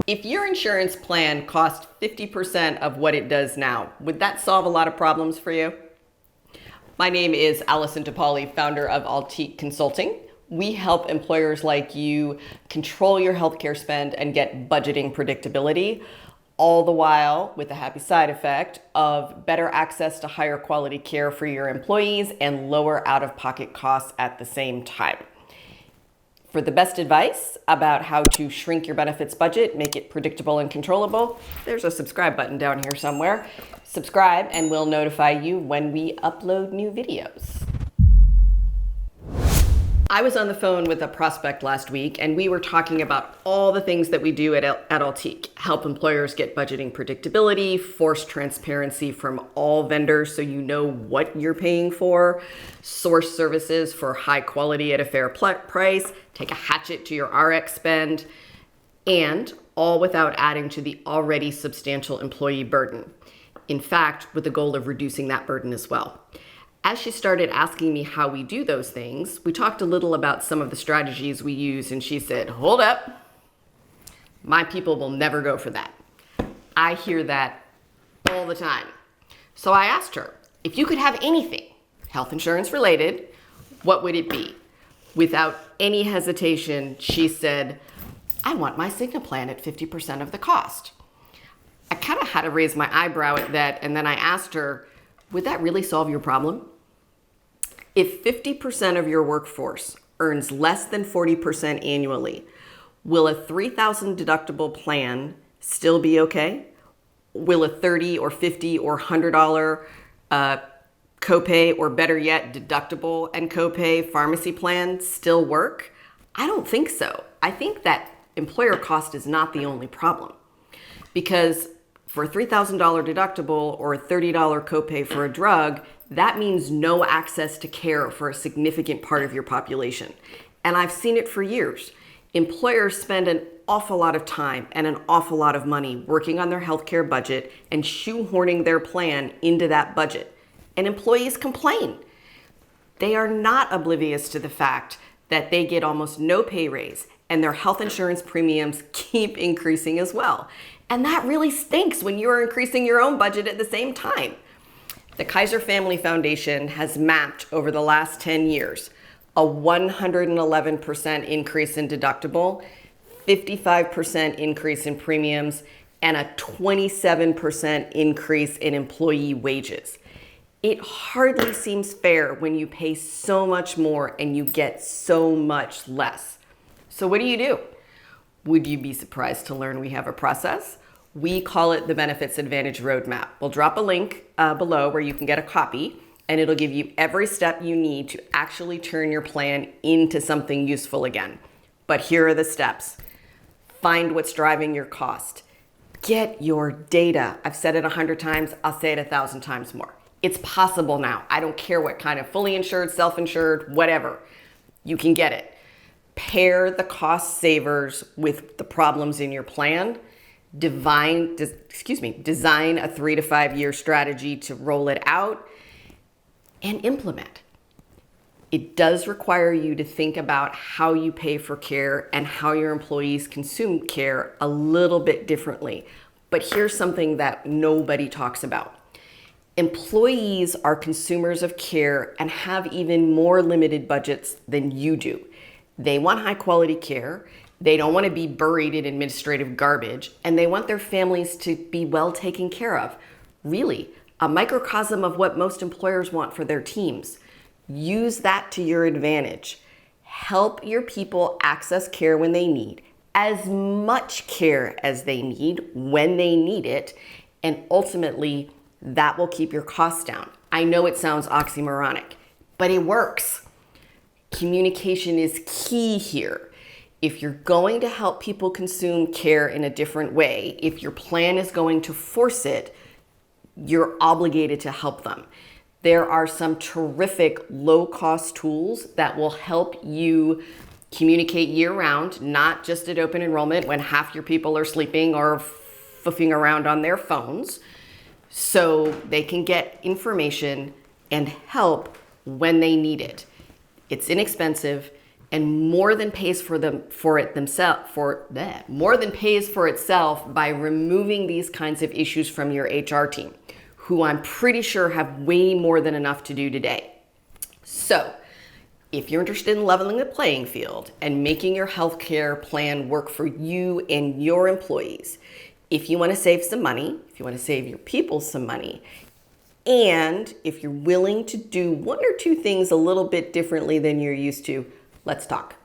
If your insurance plan cost 50% of what it does now, would that solve a lot of problems for you? My name is Allison DePauli, founder of Altiqe Consulting. We help employers like you control your healthcare spend and get budgeting predictability, all the while with the happy side effect of better access to higher quality care for your employees and lower out-of-pocket costs at the same time. For the best advice about how to shrink your benefits budget, make it predictable and controllable, there's a subscribe button down here somewhere. Subscribe and we'll notify you when we upload new videos. I was on the phone with a prospect last week and we were talking about all the things that we do at Altiqe. Help employers get budgeting predictability, force transparency from all vendors so you know what you're paying for, source services for high quality at a fair price, take a hatchet to your RX spend, and all without adding to the already substantial employee burden. In fact, with the goal of reducing that burden as well. As she started asking me how we do those things, we talked a little about some of the strategies we use, and she said, "Hold up, my people will never go for that." I hear that all the time. So I asked her, if you could have anything health insurance related, what would it be? Without any hesitation, she said, "I want my Cigna plan at 50% of the cost." I kind of had to raise my eyebrow at that, and then I asked her, would that really solve your problem? If 50% of your workforce earns less than 40% annually, will a $3,000 deductible plan still be okay? Will a $30 or $50 or $100 copay, or better yet, deductible and copay pharmacy plan still work? I don't think so. I think that employer cost is not the only problem, because for a $3,000 deductible or a $30 copay for a drug, that means no access to care for a significant part of your population. And I've seen it for years. Employers spend an awful lot of time and an awful lot of money working on their healthcare budget and shoehorning their plan into that budget. And employees complain. They are not oblivious to the fact that they get almost no pay raise and their health insurance premiums keep increasing as well. And that really stinks when you're increasing your own budget at the same time. The Kaiser Family Foundation has mapped over the last 10 years a 111% increase in deductible, 55% increase in premiums, and a 27% increase in employee wages. It hardly seems fair when you pay so much more and you get so much less. So what do? Would you be surprised to learn we have a process? We call it the Benefits Advantage Roadmap. We'll drop a link below where you can get a copy, and it'll give you every step you need to actually turn your plan into something useful again. But here are the steps. Find what's driving your cost. Get your data. I've said it 100 times, I'll say it 1,000 times more. It's possible now. I don't care what kind of fully insured, self-insured, whatever. You can get it. Pair the cost savers with the problems in your plan. Design a 3 to 5 year strategy to roll it out and implement. It does require you to think about how you pay for care and how your employees consume care a little bit differently. But here's something that nobody talks about. Employees are consumers of care and have even more limited budgets than you do. They want high quality care. They don't want to be buried in administrative garbage, and they want their families to be well taken care of. Really, a microcosm of what most employers want for their teams. Use that to your advantage. Help your people access care when they need, as much care as they need when they need it, and ultimately, that will keep your costs down. I know it sounds oxymoronic, but it works. Communication is key here. If you're going to help people consume care in a different way, if your plan is going to force it, you're obligated to help them. There are some terrific low-cost tools that will help you communicate year-round, not just at open enrollment when half your people are sleeping or foofing around on their phones, so they can get information and help when they need it. It's inexpensive, and more than pays for itself by removing these kinds of issues from your HR team, who I'm pretty sure have way more than enough to do today. So, if you're interested in leveling the playing field and making your healthcare plan work for you and your employees, if you want to save some money, if you want to save your people some money, and if you're willing to do one or two things a little bit differently than you're used to, let's talk.